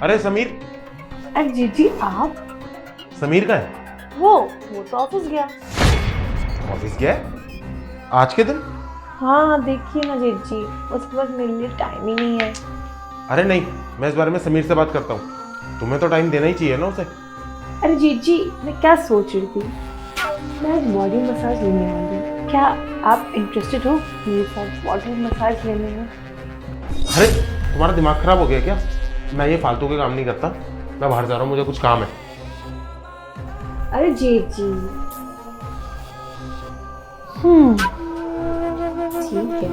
अरे समीर। अरे जीजी आप? समीर का है? वो तो ऑफिस गया। ऑफिस गया है आज के दिन? हाँ देखिए ना जीजी, उसके पास मेरे लिए टाइम ही नहीं है। अरे नहीं, मैं इस बारे में समीर से बात करता हूँ। तुम्हें तो टाइम देना ही चाहिए ना उसे। अरे जीजी मैं क्या सोच रही थी, मैं आज बॉडी मसाज लेने वाली हूँ। क्या आप इंटरेस्टेड हो मेरे साथ बॉडी मसाज लेने में? अरे तुम्हारा दिमाग खराब हो गया क्या? मैं ये फालतू के काम नहीं करता। मैं बाहर जा रहा हूँ, मुझे कुछ काम है। अरे जीजी ठीक है,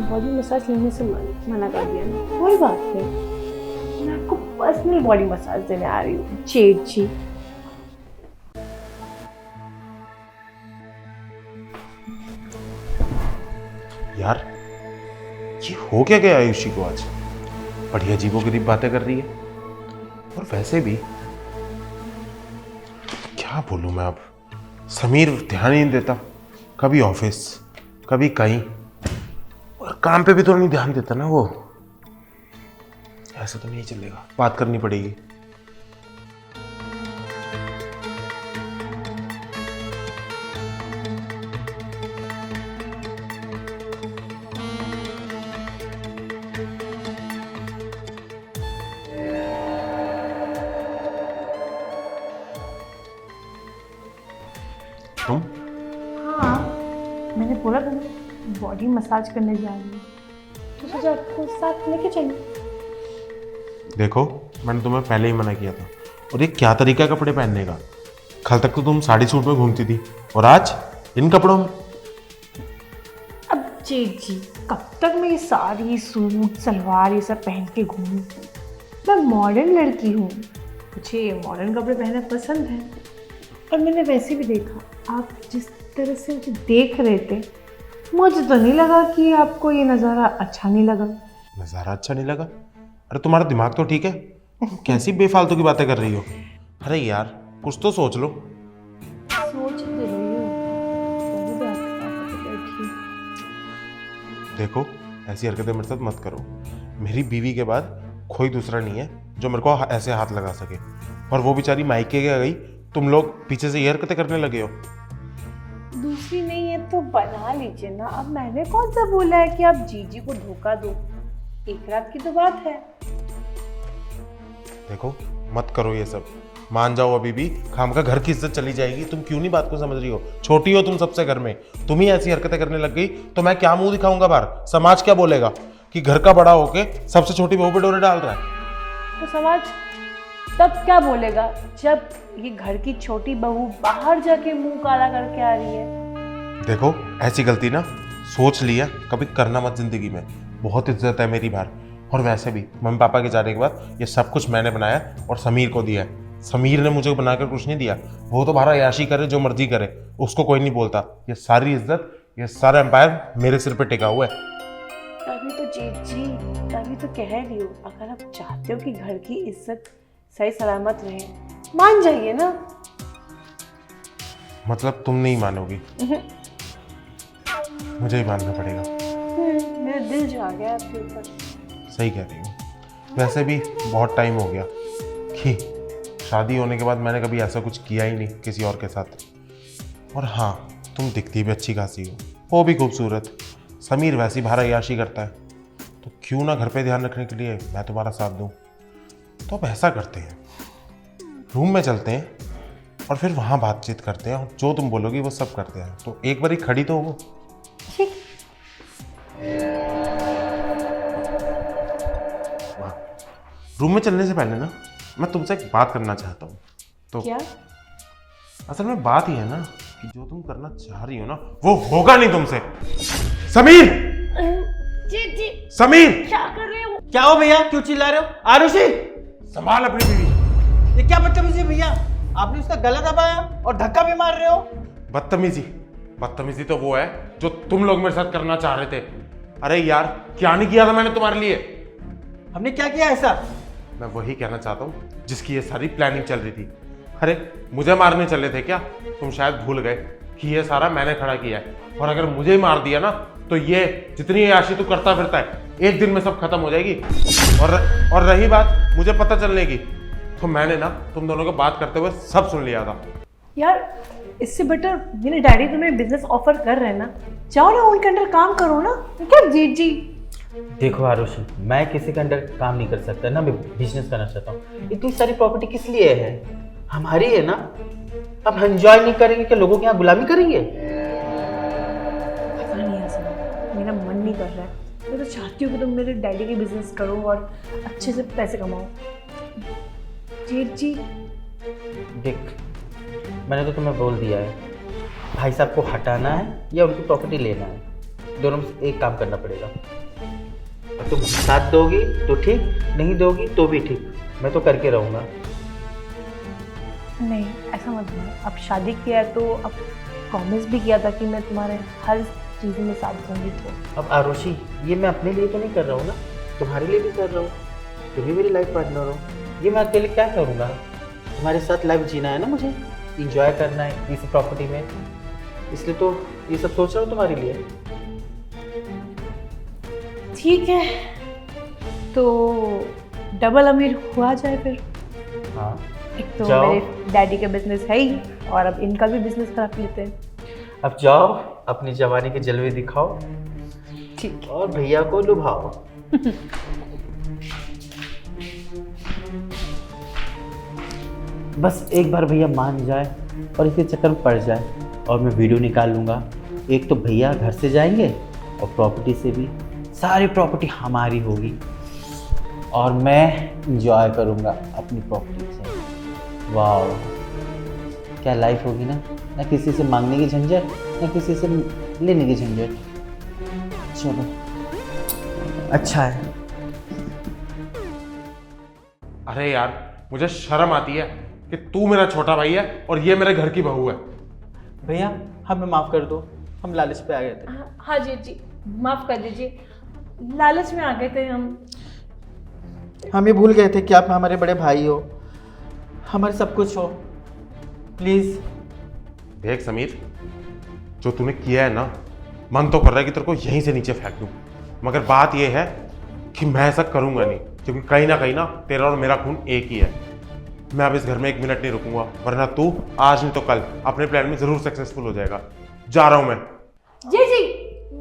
बॉडी मसाज लेने से मना कर दिया ना, कोई बात नहीं। मैं आपको पर्सनली बॉडी मसाज देने आ रही हूँ जीजी। यार ये हो क्या गया आयुषी को आज? बड़ी अजीबोगरीब बातें कर रही है। और वैसे भी क्या बोलूं मैं अब। समीर ध्यान ही नहीं देता, कभी ऑफिस कभी कहीं, और काम पे भी तो नहीं ध्यान देता ना वो। ऐसा तो नहीं चलेगा, बात करनी पड़ेगी। तुम? हाँ मैंने बोला था ना बॉडी मसाज करने जा रही हूँ, तो सोचा आपको साथ लेके चलिए। देखो मैंने तुम्हें पहले ही मना किया था। और ये क्या तरीका है कपड़े पहनने का? कल तक तो तुम साड़ी सूट में घूमती थी, और आज इन कपड़ों में। अब जी कब तक मैं ये साड़ी सूट सलवार ये सब पहन के घूमूं? मैं मॉडर्न लड़की हूँ, मुझे मॉडर्न कपड़े पहनना पसंद है। और मैंने वैसे भी देखा आप जिस तरह से मुझे देख रहे थे, मुझे तो नहीं लगा कि आपको ये नज़ारा अच्छा नहीं लगा। नज़ारा अच्छा नहीं लगा? अरे तुम्हारा दिमाग तो ठीक है? कैसी बेफालतू की बातें कर रही हो? अरे यार कुछ तो सोच लो। सोच तो रही हूँ, कभी भी आपके पास आके बैठी। देखो ऐसी हरकतें मेरे साथ मत करो। मेरी बीवी के बाद कोई दूसरा नहीं है जो मेरे को ऐसे हाथ लगा सके। और वो बेचारी मायके के गई, तुम लोग पीछे से ये हरकतें करने लगे हो। दूसरी नहीं है तो बना लीजिए ना। अब मैंने कौन सा बोला है कि आप जीजी को धोखा दो, एक रात की तो बात है। देखो मत करो ये सब, मान जाओ अभी भी, खामखा घर की इज्जत चली जाएगी। तुम क्यों नहीं बात को समझ रही हो? छोटी हो तुम सबसे घर में, तुम ही ऐसी हरकतें करने लग गई तो मैं क्या मुंह दिखाऊंगा बाहर? समाज क्या बोलेगा कि घर का बड़ा होके सबसे छोटी बहू पे डोरे डाल रहा है? तो समाज तब क्या बोलेगा जब ये घर की छोटी बहू बाहर जाके मुंह काला करके आ रही है? देखो ऐसी गलती ना सोच लिया कभी करना मत जिंदगी में। बहुत इज्जत है मेरी बाहर। और वैसे भी मम्मी पापा के जाने के बाद ये सब कुछ मैंने बनाया और समीर को दिया है। समीर ने मुझे बनाकर कुछ नहीं दिया। वो तो बाहर याशी करे, जो मर्जी करे, उसको कोई नहीं बोलता। ये सारी इज्जत, ये सारा एम्पायर मेरे सिर पे टिका हुआ है। तभी तो जी तभी तो कह रही हूँ, अगर आप चाहते हो कि घर की इज्जत सही सलामत रहे, मान जाइए ना। मतलब तुम नहीं मानोगी? मुझे ही मानना पड़ेगा। मेरा दिल जा गया आपके ऊपर। सही कह रही हूँ। वैसे भी बहुत टाइम हो गया कि शादी होने के बाद मैंने कभी ऐसा कुछ किया ही नहीं किसी और के साथ। और हाँ, तुम दिखती भी अच्छी खासी हो, वो भी खूबसूरत। समीर वैसी बाहर अय्याशी करता है, तो क्यों ना घर पे ध्यान रखने के लिए मैं तुम्हारा साथ दूँ। तो अब ऐसा करते हैं, रूम में चलते हैं और फिर वहाँ बातचीत करते हैं, और जो तुम बोलोगी वो सब करते हैं। तो एक बारी खड़ी तो हो। रूम में चलने से पहले ना मैं तुमसे एक बात करना चाहता हूँ। तो क्या? असल में बात ही है ना कि जो तुम करना चाह रही हो ना वो होगा नहीं तुमसे। समीर! जी समीर! क्या कर रहे हो? क्या हो भैया, क्यों चिल्ला रहे हो? आरुषि, संभाल अपनी बीवी। ये क्या बदतमीजी भैया? आपने उसका गला दबाया और धक्का भी मार रहे हो। बदतमीजी तो वो है जो तुम लोग मेरे साथ करना चाह रहे थे। अरे यार क्या नहीं किया था मैंने तुम्हारे लिए? हमने क्या किया ऐसा? मैं वही कहना चाहता हूँ जिसकी ये सारी प्लानिंग चल रही थी। अरे मुझे मारने चले थे क्या? तुम शायद भूल गए कि ये सारा मैंने खड़ा किया है। और अगर मुझे ही मार दिया ना तो ये जितनी याशी तू करता फिरता है एक दिन में सब खत्म हो जाएगी। और रही बात मुझे पता चलने की, तो मैंने ना तुम दोनों को बात करते हुए सब सुन लिया था। यार इससे बेटर मेरे डैडी तुम्हें बिजनेस ऑफर कर रहे हैं ना, जाओ ना उनके अंडर काम करो ना। क्या जीत जी। देखो आरुषि, मैं किसी के अंडर काम नहीं कर सकता ना, मैं बिजनेस करना चाहता हूँ। इतनी सारी प्रॉपर्टी किस लिए है? हमारी है ना। अब हम एंजॉय नहीं करेंगे कि लोगों के यहाँ गुलामी करेंगे? पता नहीं ऐसा, मेरा मन नहीं कर रहा है। मैं तो चाहती हूँ कि तुम मेरे डैडी की बिजनेस करो और अच्छे से पैसे कमाओ। जीत जी। देख, मैंने तो तुम्हें बोल दिया है, भाई साहब को हटाना है या उनकी प्रॉपर्टी लेना है, दोनों में से एक काम करना पड़ेगा। और तुम साथ दोगी तो ठीक, नहीं दोगी तो भी ठीक, मैं तो करके रहूँगा। नहीं ऐसा मत बोलो, अब शादी किया है तो अब प्रॉमिस भी किया था कि मैं तुम्हारे हर चीज़ में साथ दूंगी। तो अब आरुषि, ये मैं अपने लिए तो नहीं कर रहा हूँ ना, तुम्हारे लिए भी कर रहा हूँ। तुम भी मेरी लाइफ पार्टनर हो। ये मैं अकेले क्या करूँगा? तुम्हारे साथ लाइफ जीना है ना, मुझे इंजॉय करना है इस प्रॉपर्टी में, इसलिए तो ये सब सोच रहा हूँ तुम्हारे लिए। ठीक है, तो डबल अमीर हुआ जाए फिर। हाँ, एक तो जाओ। मेरे डैडी का बिजनेस है ही, और अब इनका भी बिजनेस रख लेते हैं। अब जाओ, अपनी जवानी के जलवे दिखाओ ठीक। और भैया को लुभाओ। बस एक बार भैया मान जाए और इसके चक्कर में पड़ जाए और मैं वीडियो निकाल लूँगा। एक तो भैया घर से जाएंगे और प्रॉपर्टी से भी, सारी प्रॉपर्टी हमारी होगी और मैं इंजॉय करूँगा अपनी प्रॉपर्टी से। वाह, क्या लाइफ होगी ना, ना किसी से मांगने की झंझट, ना किसी से लेने की झंझट। चलो अच्छा है। अरे यार, मुझे शर्म आती है कि तू मेरा छोटा भाई है और ये मेरे घर की बहू है। भैया हमें माफ़ कर दो, हम लालच पे आ गए थे। हाँ जी जी, माफ़ कर दीजिए, लालच में आ गए थे हम। हम ये भूल गए थे कि आप हमारे बड़े भाई हो, हमारे सब कुछ हो। प्लीज़। देख समीर, जो तूने किया है ना, मन तो कर रहा है कि तेरे को यहीं से नीचे फेंक दूं, मगर बात यह है कि मैं ऐसा करूंगा नहीं, क्योंकि कहीं ना तेरा और मेरा खून एक ही है। मैं अब इस घर में एक मिनट नहीं रुकूंगा, वरना तू आज नहीं तो कल अपने प्लान में जरूर सक्सेसफुल हो जाएगा। जा रहा हूं मैं। जी जी,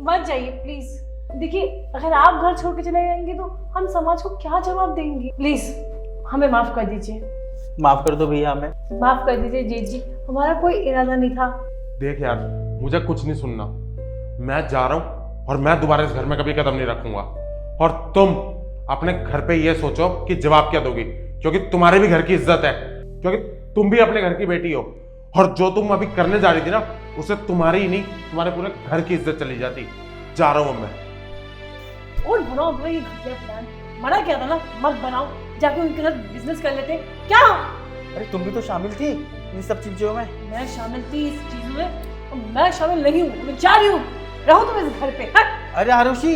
मत जाइए प्लीज। देखिए, अगर आप घर छोड़ के चले जाएंगे तो हम समाज को क्या जवाब देंगे। प्लीज हमें माफ कर दीजिए। माफ़ कर दो भैया हमें। माफ कर दीजिए जीत जी, हमारा कोई इरादा नहीं था। देख यार, मुझे कुछ नहीं सुनना, मैं जा रहा हूं और मैं दोबारा इस घर में कभी कदम नहीं रखूंगा। और तुम अपने घर पे ये सोचो कि जवाब क्या दोगी, क्योंकि तुम्हारे भी घर की इज्जत है, क्योंकि तुम भी अपने घर की बेटी हो। और जो तुम अभी करने जा रही थी ना, उससे तुम्हारी ही नहीं, तुम्हारे पूरे घर की इज्जत चली जाती। जा रहा हूं मैं। और बनाओ अपना ये घटिया प्लान। मना किया था ना, मत बनाओ, जाके उनके साथ बिजनेस कर लेते। क्या अरे तुम भी तो शामिल थी इन सब चीज़ों में। मैं शामिल थी इस चीजों में? और मैं शामिल नहीं हूँ, मैं जा रही हूँ। रहो तुम इस घर पे। हट। अरे आरुषि,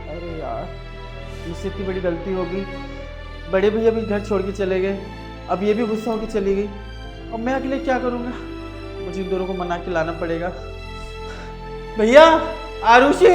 अरे यार, इससे इतनी बड़ी गलती होगी। बड़े भैया भी घर छोड़ के चले गए, अब ये भी गुस्सा होकर चली गई। अब मैं अकेले क्या करूँगा? मुझे इन दोनों को मना के लाना पड़ेगा। भैया, आरुषि।